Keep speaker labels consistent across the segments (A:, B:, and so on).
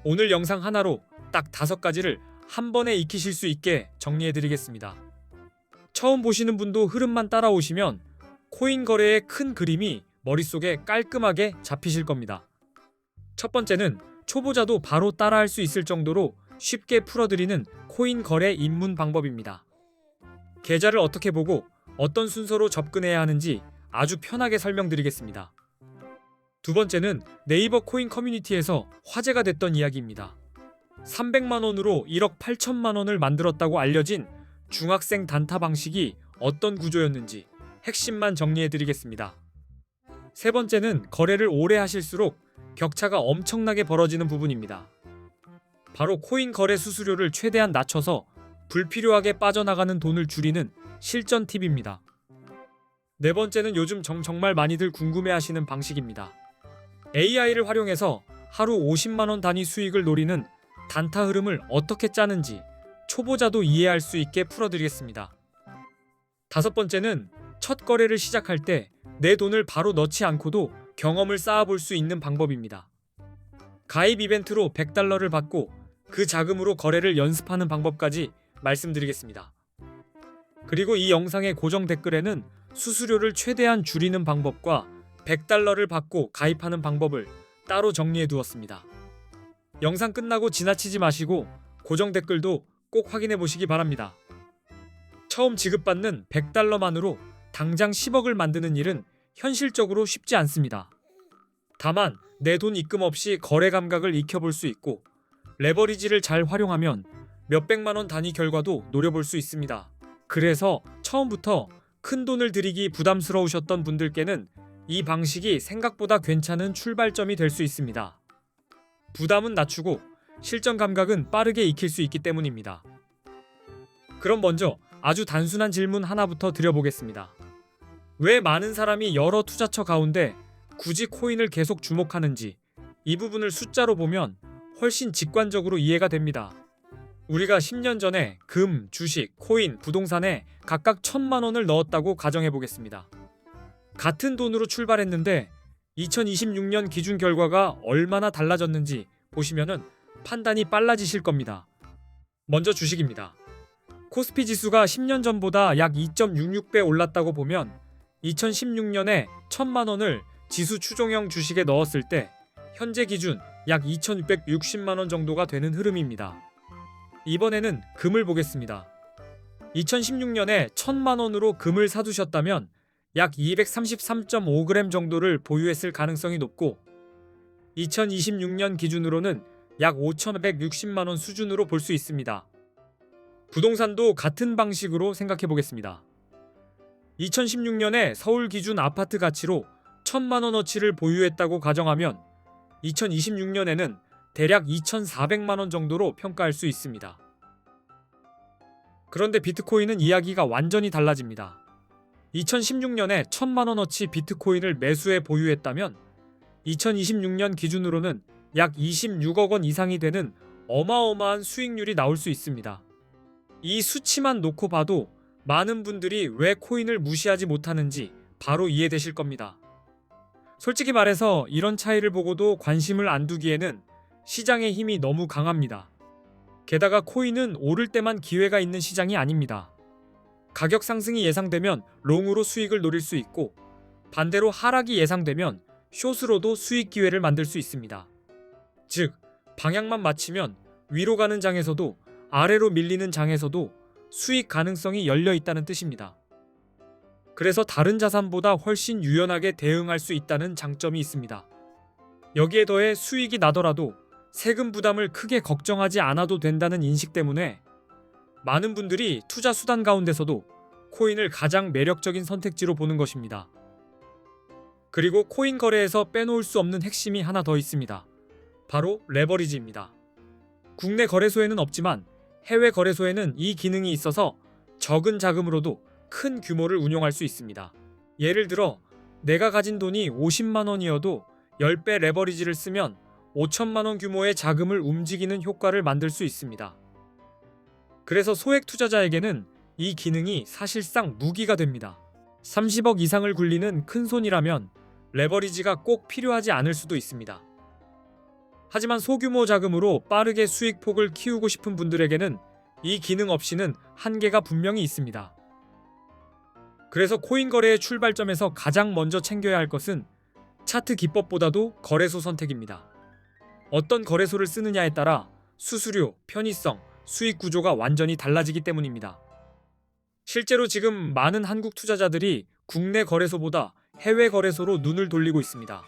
A: 오늘 영상 하나로 딱 5가지를 한 번에 익히실 수 있게 정리해드리겠습니다. 처음 보시는 분도 흐름만 따라오시면 코인 거래의 큰 그림이 머릿속에 깔끔하게 잡히실 겁니다. 첫 번째는 초보자도 바로 따라할 수 있을 정도로 쉽게 풀어드리는 코인 거래 입문 방법입니다. 계좌를 어떻게 보고 어떤 순서로 접근해야 하는지 아주 편하게 설명드리겠습니다. 두 번째는 네이버 코인 커뮤니티에서 화제가 됐던 이야기입니다. 300만원으로 1억 8천만원을 만들었다고 알려진 중학생 단타 방식이 어떤 구조였는지 핵심만 정리해드리겠습니다. 세 번째는 거래를 오래 하실수록 격차가 엄청나게 벌어지는 부분입니다. 바로 코인 거래 수수료를 최대한 낮춰서 불필요하게 빠져나가는 돈을 줄이는 실전 팁입니다. 네 번째는 요즘 정말 많이들 궁금해하시는 방식입니다. AI를 활용해서 하루 50만원 단위 수익을 노리는 단타 흐름을 어떻게 짜는지 초보자도 이해할 수 있게 풀어드리겠습니다. 다섯 번째는 첫 거래를 시작할 때 내 돈을 바로 넣지 않고도 경험을 쌓아볼 수 있는 방법입니다. 가입 이벤트로 $100를 받고 그 자금으로 거래를 연습하는 방법까지 말씀드리겠습니다. 그리고 이 영상의 고정 댓글에는 수수료를 최대한 줄이는 방법과 $100를 받고 가입하는 방법을 따로 정리해 두었습니다. 영상 끝나고 지나치지 마시고 고정 댓글도 꼭 확인해 보시기 바랍니다. 처음 지급받는 $100만으로 당장 10억을 만드는 일은 현실적으로 쉽지 않습니다. 다만 내 돈 입금 없이 거래 감각을 익혀볼 수 있고 레버리지를 잘 활용하면 몇백만원 단위 결과도 노려볼 수 있습니다. 그래서 처음부터 큰 돈을 들이기 부담스러우셨던 분들께는 이 방식이 생각보다 괜찮은 출발점이 될 수 있습니다. 부담은 낮추고 실전 감각은 빠르게 익힐 수 있기 때문입니다. 그럼 먼저 아주 단순한 질문 하나부터 드려보겠습니다. 왜 많은 사람이 여러 투자처 가운데 굳이 코인을 계속 주목하는지 이 부분을 숫자로 보면 훨씬 직관적으로 이해가 됩니다. 우리가 10년 전에 금, 주식, 코인, 부동산에 각각 1,000만원을 넣었다고 가정해보겠습니다. 같은 돈으로 출발했는데 2026년 기준 결과가 얼마나 달라졌는지 보시면은 판단이 빨라지실 겁니다. 먼저 주식입니다. 코스피 지수가 10년 전보다 약 2.66배 올랐다고 보면 2016년에 1,000만원을 지수 추종형 주식에 넣었을 때 현재 기준 약 2,660만원 정도가 되는 흐름입니다. 이번에는 금을 보겠습니다. 2016년에 1,000만원으로 금을 사두셨다면 약 233.5g 정도를 보유했을 가능성이 높고 2026년 기준으로는 약 5,160만원 수준으로 볼 수 있습니다. 부동산도 같은 방식으로 생각해 보겠습니다. 2016년에 서울 기준 아파트 가치로 1,000만원어치를 보유했다고 가정하면 2026년에는 대략 2,400만원 정도로 평가할 수 있습니다. 그런데 비트코인은 이야기가 완전히 달라집니다. 2016년에 1,000만원어치 비트코인을 매수해 보유했다면 2026년 기준으로는 약 26억 원 이상이 되는 어마어마한 수익률이 나올 수 있습니다. 이 수치만 놓고 봐도 많은 분들이 왜 코인을 무시하지 못하는지 바로 이해되실 겁니다. 솔직히 말해서 이런 차이를 보고도 관심을 안 두기에는 시장의 힘이 너무 강합니다. 게다가 코인은 오를 때만 기회가 있는 시장이 아닙니다. 가격 상승이 예상되면 롱으로 수익을 노릴 수 있고 반대로 하락이 예상되면 숏으로도 수익 기회를 만들 수 있습니다. 즉, 방향만 맞추면 위로 가는 장에서도 아래로 밀리는 장에서도 수익 가능성이 열려 있다는 뜻입니다. 그래서 다른 자산보다 훨씬 유연하게 대응할 수 있다는 장점이 있습니다. 여기에 더해 수익이 나더라도 세금 부담을 크게 걱정하지 않아도 된다는 인식 때문에 많은 분들이 투자 수단 가운데서도 코인을 가장 매력적인 선택지로 보는 것입니다. 그리고 코인 거래에서 빼놓을 수 없는 핵심이 하나 더 있습니다. 바로 레버리지입니다. 국내 거래소에는 없지만 해외 거래소에는 이 기능이 있어서 적은 자금으로도 큰 규모를 운용할 수 있습니다. 예를 들어 내가 가진 돈이 50만원이어도 10배 레버리지를 쓰면 5천만원 규모의 자금을 움직이는 효과를 만들 수 있습니다. 그래서 소액 투자자에게는 이 기능이 사실상 무기가 됩니다. 30억 이상을 굴리는 큰 손이라면 레버리지가 꼭 필요하지 않을 수도 있습니다. 하지만 소규모 자금으로 빠르게 수익폭을 키우고 싶은 분들에게는 이 기능 없이는 한계가 분명히 있습니다. 그래서 코인 거래의 출발점에서 가장 먼저 챙겨야 할 것은 차트 기법보다도 거래소 선택입니다. 어떤 거래소를 쓰느냐에 따라 수수료, 편의성, 수익 구조가 완전히 달라지기 때문입니다. 실제로 지금 많은 한국 투자자들이 국내 거래소보다 해외 거래소로 눈을 돌리고 있습니다.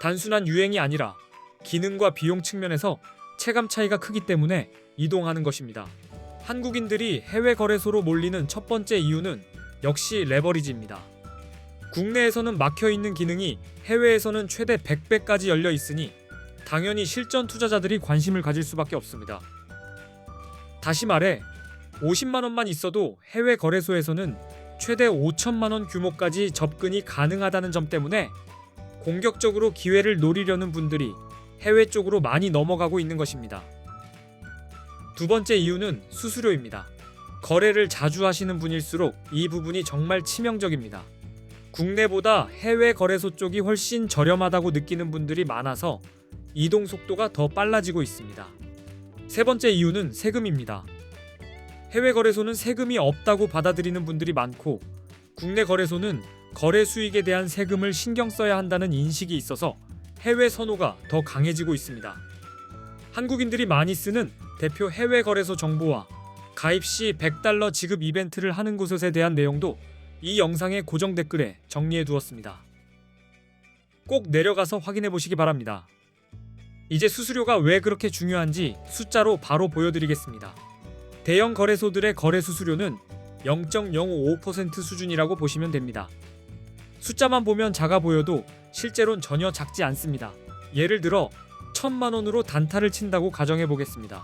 A: 단순한 유행이 아니라 기능과 비용 측면에서 체감 차이가 크기 때문에 이동하는 것입니다. 한국인들이 해외 거래소로 몰리는 첫 번째 이유는 역시 레버리지입니다. 국내에서는 막혀있는 기능이 해외에서는 최대 100배까지 열려 있으니 당연히 실전 투자자들이 관심을 가질 수밖에 없습니다. 다시 말해 50만 원만 있어도 해외 거래소에서는 최대 5천만 원 규모까지 접근이 가능하다는 점 때문에 공격적으로 기회를 노리려는 분들이 해외 쪽으로 많이 넘어가고 있는 것입니다. 두 번째 이유는 수수료입니다. 거래를 자주 하시는 분일수록 이 부분이 정말 치명적입니다. 국내보다 해외 거래소 쪽이 훨씬 저렴하다고 느끼는 분들이 많아서 이동 속도가 더 빨라지고 있습니다. 세 번째 이유는 세금입니다. 해외 거래소는 세금이 없다고 받아들이는 분들이 많고 국내 거래소는 거래 수익에 대한 세금을 신경 써야 한다는 인식이 있어서 해외 선호가 더 강해지고 있습니다. 한국인들이 많이 쓰는 대표 해외 거래소 정보와 가입 시 $100 지급 이벤트를 하는 곳에 대한 내용도 이 영상의 고정 댓글에 정리해 두었습니다. 꼭 내려가서 확인해 보시기 바랍니다. 이제 수수료가 왜 그렇게 중요한지 숫자로 바로 보여드리겠습니다. 대형 거래소들의 거래 수수료는 0.055% 수준이라고 보시면 됩니다. 숫자만 보면 작아 보여도 실제로는 전혀 작지 않습니다. 예를 들어 1,000만 원으로 단타를 친다고 가정해 보겠습니다.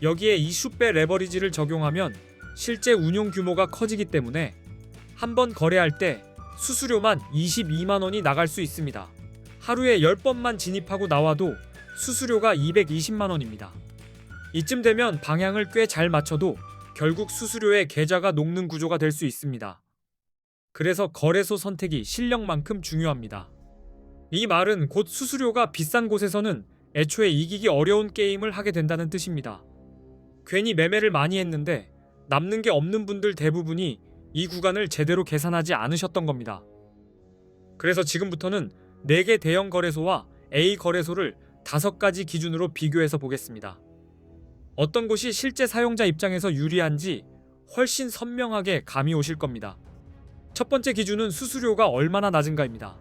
A: 여기에 20배 레버리지를 적용하면 실제 운용 규모가 커지기 때문에 한 번 거래할 때 수수료만 22만 원이 나갈 수 있습니다. 하루에 10번만 진입하고 나와도 수수료가 220만 원입니다. 이쯤 되면 방향을 꽤 잘 맞춰도 결국 수수료에 계좌가 녹는 구조가 될 수 있습니다. 그래서 거래소 선택이 실력만큼 중요합니다. 이 말은 곧 수수료가 비싼 곳에서는 애초에 이기기 어려운 게임을 하게 된다는 뜻입니다. 괜히 매매를 많이 했는데 남는 게 없는 분들 대부분이 이 구간을 제대로 계산하지 않으셨던 겁니다. 그래서 지금부터는 4개 대형 거래소와 A 거래소를 5가지 기준으로 비교해서 보겠습니다. 어떤 곳이 실제 사용자 입장에서 유리한지 훨씬 선명하게 감이 오실 겁니다. 첫 번째 기준은 수수료가 얼마나 낮은가입니다.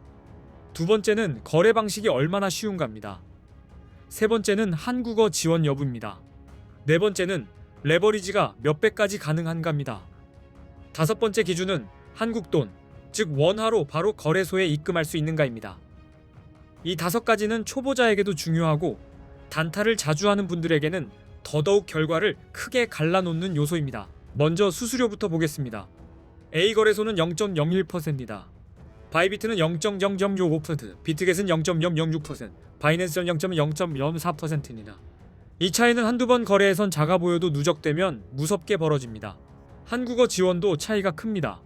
A: 두 번째는 거래 방식이 얼마나 쉬운가입니다. 세 번째는 한국어 지원 여부입니다. 네 번째는 레버리지가 몇 배까지 가능한가입니다. 다섯 번째 기준은 한국 돈, 즉 원화로 바로 거래소에 입금할 수 있는가입니다. 이 5가지는 초보자에게도 중요하고 단타를 자주 하는 분들에게는 더더욱 결과를 크게 갈라놓는 요소입니다. 먼저 수수료부터 보겠습니다. A 거래소는 0.01%입니다. 바이비트는 0.005%, 비트겟은 0.006%, 바이낸스는 0.004%입니다. 이 차이는 한두 번 거래에선 작아 보여도 누적되면 무섭게 벌어집니다. 한국어 지원도 차이가 큽니다.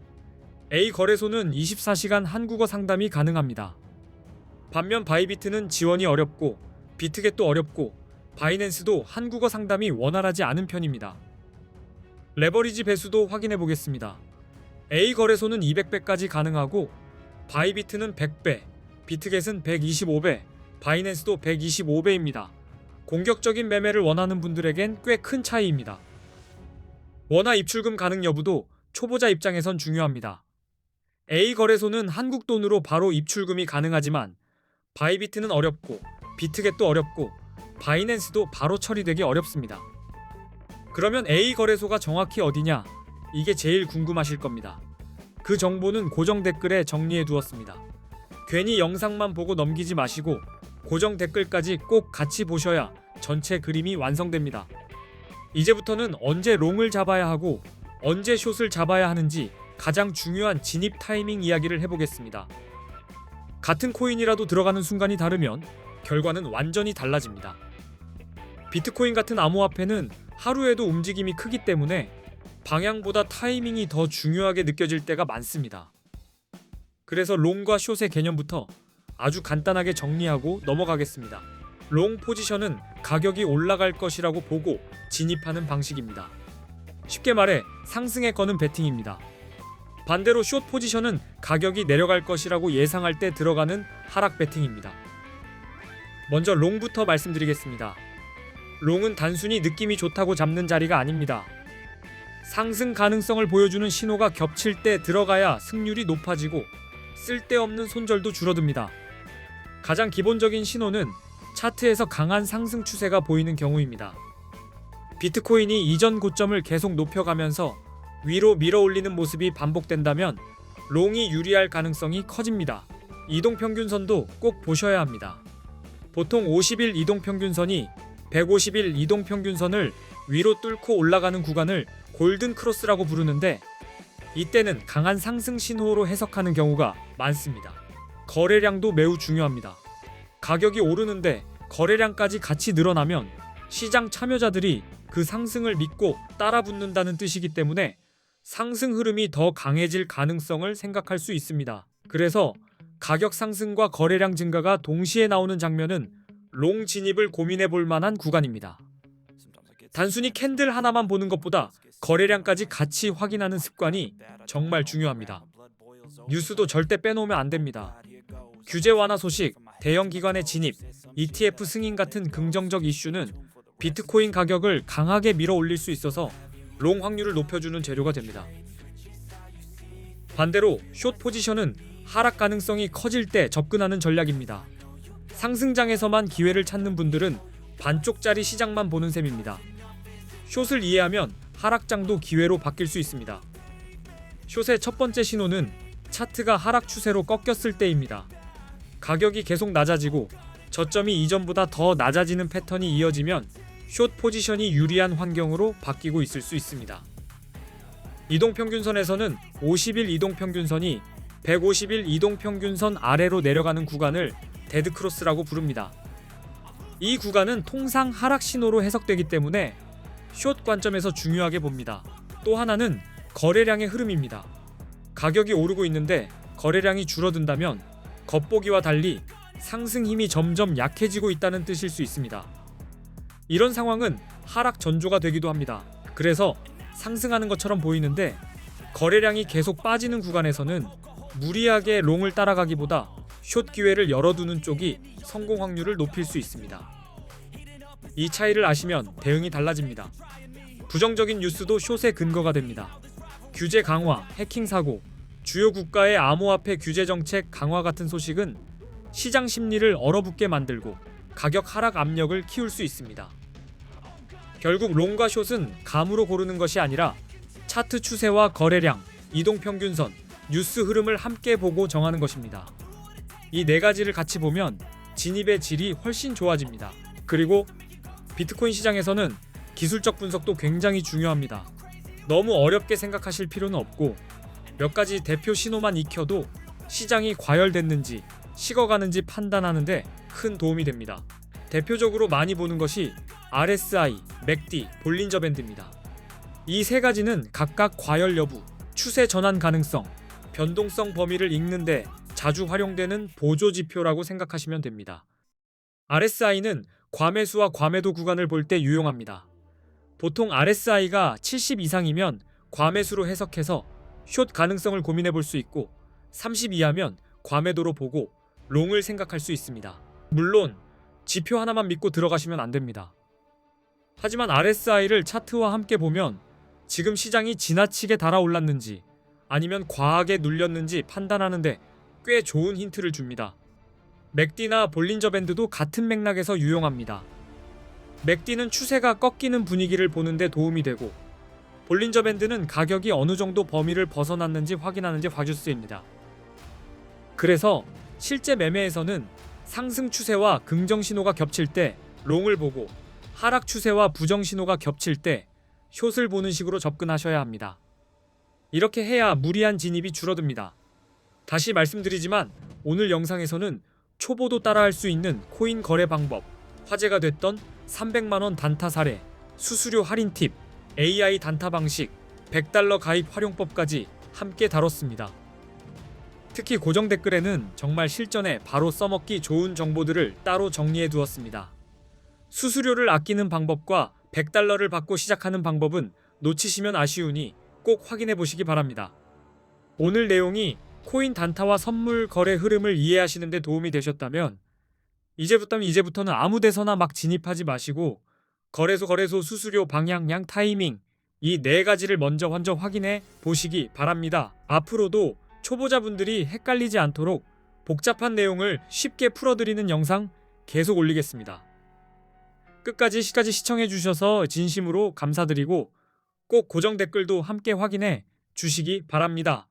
A: A 거래소는 24시간 한국어 상담이 가능합니다. 반면 바이비트는 지원이 어렵고 비트겟도 어렵고 바이낸스도 한국어 상담이 원활하지 않은 편입니다. 레버리지 배수도 확인해 보겠습니다. A 거래소는 200배까지 가능하고 바이비트는 100배, 비트겟은 125배, 바이낸스도 125배입니다. 공격적인 매매를 원하는 분들에겐 꽤 큰 차이입니다. 원화 입출금 가능 여부도 초보자 입장에선 중요합니다. A 거래소는 한국 돈으로 바로 입출금이 가능하지만 바이비트는 어렵고 비트겟도 어렵고 바이낸스도 바로 처리되기 어렵습니다. 그러면 A 거래소가 정확히 어디냐? 이게 제일 궁금하실 겁니다. 그 정보는 고정 댓글에 정리해 두었습니다. 괜히 영상만 보고 넘기지 마시고 고정 댓글까지 꼭 같이 보셔야 전체 그림이 완성됩니다. 이제부터는 언제 롱을 잡아야 하고 언제 숏을 잡아야 하는지 가장 중요한 진입 타이밍 이야기를 해보겠습니다. 같은 코인이라도 들어가는 순간이 다르면 결과는 완전히 달라집니다. 비트코인 같은 암호화폐는 하루에도 움직임이 크기 때문에 방향보다 타이밍이 더 중요하게 느껴질 때가 많습니다. 그래서 롱과 숏의 개념부터 아주 간단하게 정리하고 넘어가겠습니다. 롱 포지션은 가격이 올라갈 것이라고 보고 진입하는 방식입니다. 쉽게 말해 상승에 거는 베팅입니다. 반대로 숏 포지션은 가격이 내려갈 것이라고 예상할 때 들어가는 하락 베팅입니다. 먼저 롱부터 말씀드리겠습니다. 롱은 단순히 느낌이 좋다고 잡는 자리가 아닙니다. 상승 가능성을 보여주는 신호가 겹칠 때 들어가야 승률이 높아지고 쓸데없는 손절도 줄어듭니다. 가장 기본적인 신호는 차트에서 강한 상승 추세가 보이는 경우입니다. 비트코인이 이전 고점을 계속 높여가면서 위로 밀어올리는 모습이 반복된다면 롱이 유리할 가능성이 커집니다. 이동평균선도 꼭 보셔야 합니다. 보통 50일 이동평균선이 150일 이동평균선을 위로 뚫고 올라가는 구간을 골든 크로스라고 부르는데 이때는 강한 상승 신호로 해석하는 경우가 많습니다. 거래량도 매우 중요합니다. 가격이 오르는데 거래량까지 같이 늘어나면 시장 참여자들이 그 상승을 믿고 따라붙는다는 뜻이기 때문에 상승 흐름이 더 강해질 가능성을 생각할 수 있습니다. 그래서 가격 상승과 거래량 증가가 동시에 나오는 장면은 롱 진입을 고민해 볼 만한 구간입니다. 단순히 캔들 하나만 보는 것보다 거래량까지 같이 확인하는 습관이 정말 중요합니다. 뉴스도 절대 빼놓으면 안 됩니다. 규제 완화 소식, 대형 기관의 진입, ETF 승인 같은 긍정적 이슈는 비트코인 가격을 강하게 밀어 올릴 수 있어서 롱 확률을 높여주는 재료가 됩니다. 반대로 숏 포지션은 하락 가능성이 커질 때 접근하는 전략입니다. 상승장에서만 기회를 찾는 분들은 반쪽짜리 시장만 보는 셈입니다. 숏을 이해하면 하락장도 기회로 바뀔 수 있습니다. 숏의 첫 번째 신호는 차트가 하락 추세로 꺾였을 때입니다. 가격이 계속 낮아지고 저점이 이전보다 더 낮아지는 패턴이 이어지면 숏 포지션이 유리한 환경으로 바뀌고 있을 수 있습니다. 이동평균선에서는 50일 이동평균선이 150일 이동평균선 아래로 내려가는 구간을 데드크로스라고 부릅니다. 이 구간은 통상 하락 신호로 해석되기 때문에 숏 관점에서 중요하게 봅니다. 또 하나는 거래량의 흐름입니다. 가격이 오르고 있는데 거래량이 줄어든다면 겉보기와 달리 상승 힘이 점점 약해지고 있다는 뜻일 수 있습니다. 이런 상황은 하락 전조가 되기도 합니다. 그래서 상승하는 것처럼 보이는데 거래량이 계속 빠지는 구간에서는 무리하게 롱을 따라가기보다 숏 기회를 열어두는 쪽이 성공 확률을 높일 수 있습니다. 이 차이를 아시면 대응이 달라집니다. 부정적인 뉴스도 숏의 근거가 됩니다. 규제 강화, 해킹 사고, 주요 국가의 암호화폐 규제 정책 강화 같은 소식은 시장 심리를 얼어붙게 만들고 가격 하락 압력을 키울 수 있습니다. 결국 롱과 숏은 감으로 고르는 것이 아니라 차트 추세와 거래량, 이동평균선, 뉴스 흐름을 함께 보고 정하는 것입니다. 이 네 가지를 같이 보면 진입의 질이 훨씬 좋아집니다. 그리고 비트코인 시장에서는 기술적 분석도 굉장히 중요합니다. 너무 어렵게 생각하실 필요는 없고 몇 가지 대표 신호만 익혀도 시장이 과열됐는지 식어가는지 판단하는데 큰 도움이 됩니다. 대표적으로 많이 보는 것이 RSI, 맥디, 볼린저 밴드입니다. 이 세 가지는 각각 과열 여부, 추세 전환 가능성, 변동성 범위를 읽는데 자주 활용되는 보조 지표라고 생각하시면 됩니다. RSI는 과매수와 과매도 구간을 볼 때 유용합니다. 보통 RSI가 70 이상이면 과매수로 해석해서 숏 가능성을 고민해 볼 수 있고 30 이하면 과매도로 보고 롱을 생각할 수 있습니다. 물론 지표 하나만 믿고 들어가시면 안 됩니다. 하지만 RSI를 차트와 함께 보면 지금 시장이 지나치게 달아올랐는지 아니면 과하게 눌렸는지 판단하는데 꽤 좋은 힌트를 줍니다. 맥디나 볼린저 밴드도 같은 맥락에서 유용합니다. 맥디는 추세가 꺾이는 분위기를 보는데 도움이 되고 볼린저 밴드는 가격이 어느 정도 범위를 벗어났는지 확인하는 데 봐주스입니다. 그래서 실제 매매에서는 상승 추세와 긍정 신호가 겹칠 때 롱을 보고 하락 추세와 부정 신호가 겹칠 때 숏을 보는 식으로 접근하셔야 합니다. 이렇게 해야 무리한 진입이 줄어듭니다. 다시 말씀드리지만 오늘 영상에서는 초보도 따라할 수 있는 코인 거래 방법, 화제가 됐던 300만원 단타 사례, 수수료 할인 팁, AI 단타 방식, $100 가입 활용법까지 함께 다뤘습니다. 특히 고정 댓글에는 정말 실전에 바로 써먹기 좋은 정보들을 따로 정리해 두었습니다. 수수료를 아끼는 방법과 100달러를 받고 시작하는 방법은 놓치시면 아쉬우니 꼭 확인해 보시기 바랍니다. 오늘 내용이 코인 단타와 선물 거래 흐름을 이해하시는 데 도움이 되셨다면 이제부터는 아무 데서나 막 진입하지 마시고 거래소 수수료 방향 타이밍 이 네 가지를 먼저 확인해 보시기 바랍니다. 앞으로도 초보자분들이 헷갈리지 않도록 복잡한 내용을 쉽게 풀어드리는 영상 계속 올리겠습니다. 끝까지 시청해 주셔서 진심으로 감사드리고 꼭 고정 댓글도 함께 확인해 주시기 바랍니다.